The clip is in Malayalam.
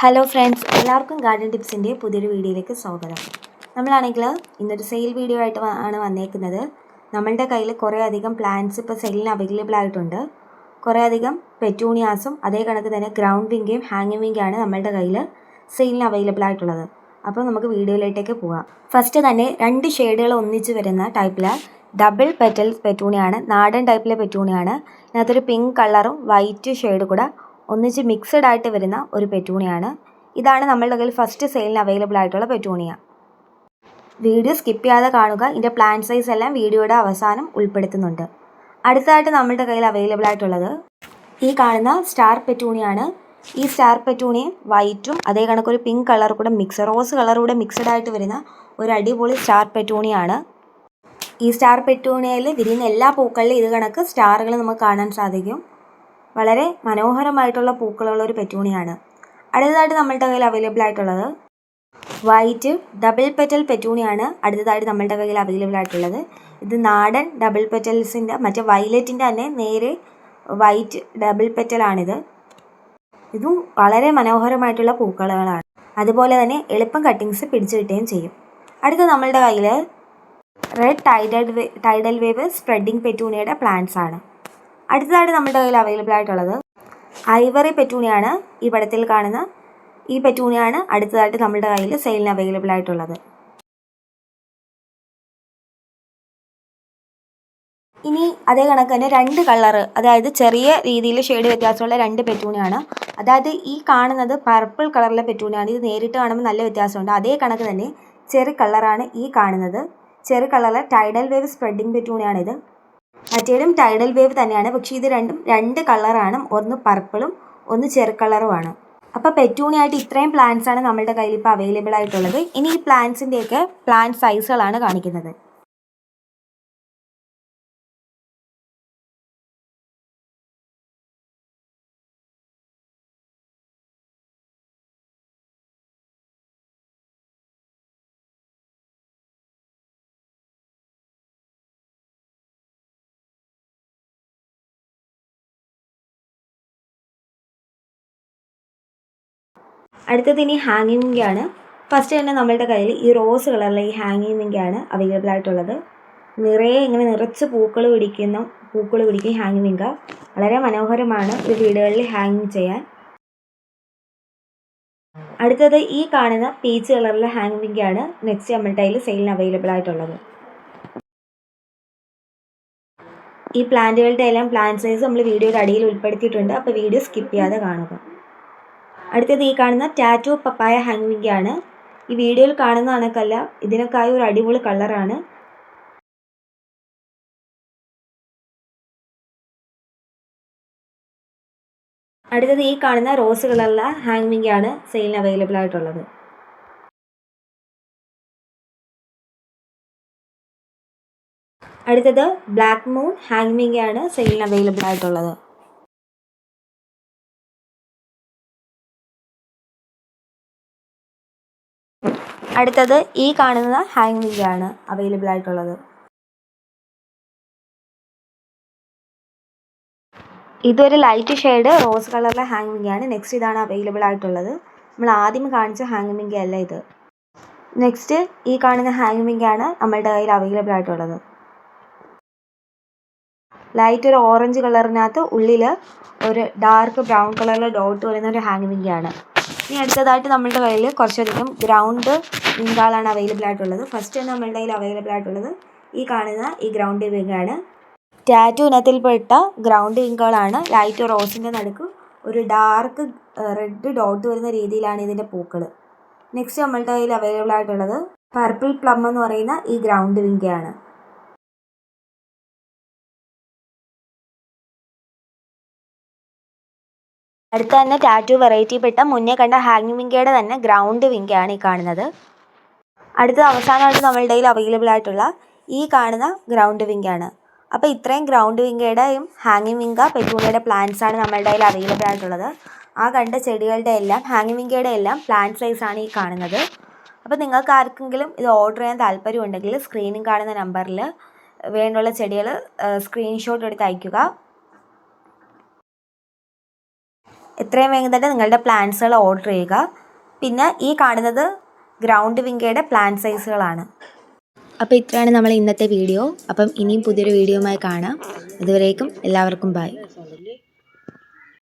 ഹലോ ഫ്രണ്ട്സ്, എല്ലാവർക്കും ഗാർഡൻ ടിപ്സിൻ്റെ പുതിയൊരു വീഡിയോയിലേക്ക് സ്വാഗതം. നമ്മളാണെങ്കിൽ ഇന്നൊരു സെയിൽ വീഡിയോ ആയിട്ട് ആണ് വന്നേക്കുന്നത്. നമ്മളുടെ കയ്യിൽ കുറേ അധികം പ്ലാന്റ്സ് ഇപ്പോൾ സെയിലിന് അവൈലബിൾ ആയിട്ടുണ്ട്. കുറേ അധികം പെറ്റൂണിയാസും അതേ കണക്ക് തന്നെ ഗ്രൗണ്ട് വിങ്കയും ഹാങ്ങിങ് വിങ്കയാണ് നമ്മളുടെ കയ്യിൽ സെയിലിന് അവൈലബിൾ ആയിട്ടുള്ളത്. അപ്പോൾ നമുക്ക് വീഡിയോയിലേക്ക് പോകാം. ഫസ്റ്റ് തന്നെ 2 ഷെയ്ഡുകൾ ഒന്നിച്ച് വരുന്ന ടൈപ്പിൽ ഡബിൾ പെറ്റൽ പെറ്റൂണിയാണ്, നാടൻ ടൈപ്പിലെ പെറ്റൂണിയാണ്. ഇതിനകത്തൊരു പിങ്ക് കളറും വൈറ്റ് ഷെയ്ഡ് കൂടെ ഒന്നിച്ച് മിക്സഡ് ആയിട്ട് വരുന്ന ഒരു പെറ്റൂണിയാണ്. ഇതാണ് നമ്മളുടെ കയ്യിൽ ഫസ്റ്റ് സെയിലിന് അവൈലബിൾ ആയിട്ടുള്ള പെറ്റൂണിയ. വീഡിയോ സ്കിപ്പ് ചെയ്യാതെ കാണുക. ഇതിൻ്റെ പ്ലാന്റ് സൈസ് എല്ലാം വീഡിയോയുടെ അവസാനം ഉൾപ്പെടുത്തുന്നുണ്ട്. അടുത്തതായിട്ട് നമ്മളുടെ കയ്യിൽ അവൈലബിൾ ആയിട്ടുള്ളത് ഈ കാണുന്ന സ്റ്റാർ പെറ്റൂണിയാണ്. ഈ സ്റ്റാർ പെറ്റൂണിയും വൈറ്റും അതേ കണക്കൊരു പിങ്ക് കളർ കൂടെ റോസ് കളർ കൂടെ മിക്സഡ് ആയിട്ട് വരുന്ന ഒരു അടിപൊളി സ്റ്റാർ പെറ്റൂണിയാണ്. ഈ സ്റ്റാർ പെറ്റൂണിയയിൽ വിരിയുന്ന എല്ലാ പൂക്കളിലും ഇത് കണക്ക് സ്റ്റാറുകൾ നമുക്ക് കാണാൻ സാധിക്കും. വളരെ മനോഹരമായിട്ടുള്ള പൂക്കളുള്ള ഒരു പെറ്റൂണിയാണ്. അടുത്തതായിട്ട് നമ്മളുടെ കയ്യിൽ അവൈലബിൾ ആയിട്ടുള്ളത് വൈറ്റ് ഡബിൾ പെറ്റൽ പെറ്റൂണിയാണ്. അടുത്തതായിട്ട് നമ്മളുടെ കയ്യിൽ അവൈലബിൾ ആയിട്ടുള്ളത് ഇത് നാടൻ ഡബിൾ പെറ്റൽസിൻ്റെ മറ്റേ വയലറ്റിൻ്റെ തന്നെ നേരെ വൈറ്റ് ഡബിൾ പെറ്റലാണിത്. ഇതും വളരെ മനോഹരമായിട്ടുള്ള പൂക്കളുകളാണ്. അതുപോലെ തന്നെ എളുപ്പം കട്ടിങ്സ് പിടിച്ചു കിട്ടുകയും ചെയ്യും. അടുത്ത നമ്മളുടെ കയ്യിൽ റെഡ് ടൈഡൽ വേവ് സ്പ്രെഡിങ് പെറ്റൂണിയുടെ പ്ലാന്റ്സ് ആണ്. അടുത്തതായിട്ട് നമ്മുടെ കയ്യിൽ അവൈലബിൾ ആയിട്ടുള്ളത് ഐവറി പെറ്റൂണിയാണ്. ഈ പടത്തിൽ കാണുന്ന ഈ പെറ്റൂണിയാണ് അടുത്തതായിട്ട് നമ്മുടെ കയ്യിൽ സെയിലിന് അവൈലബിൾ ആയിട്ടുള്ളത്. ഇനി അതേ കണക്ക് തന്നെ 2 കളറ്, അതായത് ചെറിയ രീതിയിൽ ഷെയ്ഡ് വ്യത്യാസമുള്ള 2 പെറ്റൂണിയാണ്. അതായത് ഈ കാണുന്നത് പർപ്പിൾ കളറിലെ പെറ്റൂണിയാണ്. ഇത് നേരിട്ട് കാണുമ്പോൾ നല്ല വ്യത്യാസമുണ്ട്. അതേ കണക്ക് തന്നെ ചെറി കളറാണ് ഈ കാണുന്നത്. ചെറി കളറിലെ ടൈഡൽ വേവ് സ്പ്രെഡിങ് പെറ്റൂണിയാണിത്. മറ്റേതും ടൈഡൽ വേവ് തന്നെയാണ്, പക്ഷേ ഇത് രണ്ടും 2 കളറാണ്. ഒന്ന് പർപ്പിളും ഒന്ന് ചെറു കളറുമാണ്. അപ്പോൾ പെറ്റൂണിയായിട്ട് ഇത്രയും പ്ലാന്റ്സ് ആണ് നമ്മളുടെ കയ്യിൽ ഇപ്പോൾ അവൈലബിൾ ആയിട്ടുള്ളത്. ഇനി ഈ പ്ലാന്റ്സിൻ്റെയൊക്കെ പ്ലാന്റ് സൈസുകളാണ് കാണിക്കുന്നത്. അടുത്തത് ഇനി ഹാങ്ങിങ് വിങ്കയാണ്. ഫസ്റ്റ് തന്നെ നമ്മളുടെ കയ്യിൽ ഈ റോസ് കളറിലെ ഈ ഹാങ്ങിങ് വിങ്കയാണ് അവൈലബിൾ ആയിട്ടുള്ളത്. നിറയെ ഇങ്ങനെ നിറച്ച് പൂക്കൾ പിടിക്കും ഹാങ്ങിങ് വിങ്ക. വളരെ മനോഹരമാണ് ഇത് വീടുകളിൽ ഹാങ്ങിങ് ചെയ്യാൻ. അടുത്തത് ഈ കാണുന്ന പീച്ച് കളറിലെ ഹാങ്ങിങ് വിങ്കയാണ് നെക്സ്റ്റ് നമ്മളുടെ കയ്യിൽ സെയിലിന് അവൈലബിൾ ആയിട്ടുള്ളത്. ഈ പ്ലാന്റുകളുടെ എല്ലാം പ്ലാന്റ് സൈസ് നമ്മൾ വീഡിയോയുടെ അടിയിൽ ഉൾപ്പെടുത്തിയിട്ടുണ്ട്. അപ്പോൾ വീഡിയോ സ്കിപ്പ് ചെയ്യാതെ കാണുക. അടുത്തത് ഈ കാണുന്ന ടാറ്റു പപ്പായ ഹാങ്ങിങ് വിങ്കയാണ്. ഈ വീഡിയോയിൽ കാണുന്ന കണക്കല്ല, ഇതിനൊക്കെയായി ഒരു അടിപൊളി കളറാണ്. അടുത്തത് ഈ കാണുന്ന റോസ് കളറിലെ ഹാങ്ങിങ് വിങ്കയാണ് സെയിലിന് അവൈലബിൾ ആയിട്ടുള്ളത്. അടുത്തത് ബ്ലാക്ക് മൂൺ ഹാങ്ങിങ് വിങ്കയാണ് സെയിലിന് അവൈലബിൾ ആയിട്ടുള്ളത്. അടുത്തത് ഈ കാണുന്ന ഹാങ്ങിങ് വിങ്കയാണ് അവൈലബിൾ ആയിട്ടുള്ളത്. ഇതൊരു ലൈറ്റ് ഷെയ്ഡ് റോസ് കളറിലെ ഹാങ്ങിങ് വിങ്കയാണ്. നെക്സ്റ്റ് ഇതാണ് അവൈലബിൾ ആയിട്ടുള്ളത്. നമ്മൾ ആദ്യം കാണിച്ച ഹാങ്ങിങ് വിങ്ക അല്ല ഇത്. നെക്സ്റ്റ് ഈ കാണുന്ന ഹാങ്ങിങ് വിങ്കയാണ് നമ്മളുടെ കയ്യിൽ അവൈലബിൾ ആയിട്ടുള്ളത്. ലൈറ്റ് ഒരു ഓറഞ്ച് കളറിനകത്ത് ഉള്ളിൽ ഒരു ഡാർക്ക് ബ്രൗൺ കളറിലെ ഡോട്ട് വരുന്ന ഒരു ഹാങ്ങിങ് വിങ്കയാണ്. ഇനി അടുത്തതായിട്ട് നമ്മളുടെ കയ്യിൽ കുറച്ചധികം ഗ്രൗണ്ട് വിങ്കകളാണ് അവൈലബിൾ ആയിട്ടുള്ളത്. ഫസ്റ്റ് തന്നെ നമ്മളുടെ കയ്യിൽ അവൈലബിൾ ആയിട്ടുള്ളത് ഈ കാണുന്ന ഈ ഗ്രൗണ്ട് വിങ്കയാണ്. ടാറ്റു ഇനത്തിൽപ്പെട്ട ഗ്രൗണ്ട് വിങ്കകളാണ്. ലൈറ്റ് റോസിൻ്റെ നടുക്ക് ഒരു ഡാർക്ക് റെഡ് ഡോട്ട് വരുന്ന രീതിയിലാണ് ഇതിൻ്റെ പൂക്കൾ. നെക്സ്റ്റ് നമ്മളുടെ കയ്യിൽ അവൈലബിൾ ആയിട്ടുള്ളത് പർപ്പിൾ പ്ലം എന്ന് പറയുന്ന ഈ ഗ്രൗണ്ട് വിങ്കയാണ്. അടുത്ത തന്നെ ടാറ്റു വെറൈറ്റിപ്പെട്ട മുന്നേ കണ്ട ഹാങ്ങിങ് വിങ്കയുടെ തന്നെ ഗ്രൗണ്ട് വിങ്കയാണ് ഈ കാണുന്നത്. അടുത്ത അവസാനമായിട്ട് നമ്മളുടെ കയ്യിൽ അവൈലബിൾ ആയിട്ടുള്ള ഈ കാണുന്ന ഗ്രൗണ്ട് വിങ്കയാണ്. അപ്പോൾ ഇത്രയും ഗ്രൗണ്ട് വിങ്കയുടെയും ഹാങ്ങിങ് വിങ്ക പെറ്റൂണിയുടെ പ്ലാന്റ്സ് ആണ് നമ്മളുടെ കയ്യിൽ അവൈലബിൾ ആയിട്ടുള്ളത്. ആ കണ്ട ചെടികളുടെ എല്ലാം ഹാങ്ങിങ് വിങ്കയുടെ എല്ലാം പ്ലാന്റ് സൈസാണ് ഈ കാണുന്നത്. അപ്പോൾ നിങ്ങൾക്ക് ആർക്കെങ്കിലും ഇത് ഓർഡർ ചെയ്യാൻ താല്പര്യമുണ്ടെങ്കിൽ സ്ക്രീനിൽ കാണുന്ന നമ്പറിൽ വേണ്ടുള്ള ചെടികൾ സ്ക്രീൻഷോട്ട് എടുത്ത് അയയ്ക്കുക. എത്രയും വേഗം തന്നെ നിങ്ങളുടെ പ്ലാന്റ്സുകൾ ഓർഡർ ചെയ്യുക. പിന്നെ ഈ കാണുന്നത് ഗ്രൗണ്ട് വിങ്കയുടെ പ്ലാന്റ് സൈസുകളാണ്. അപ്പോൾ ഇത്രയാണ് നമ്മൾ ഇന്നത്തെ വീഡിയോ. അപ്പം ഇനിയും പുതിയൊരു വീഡിയോയുമായി കാണാം. അതുവരേക്കും എല്ലാവർക്കും ബൈ.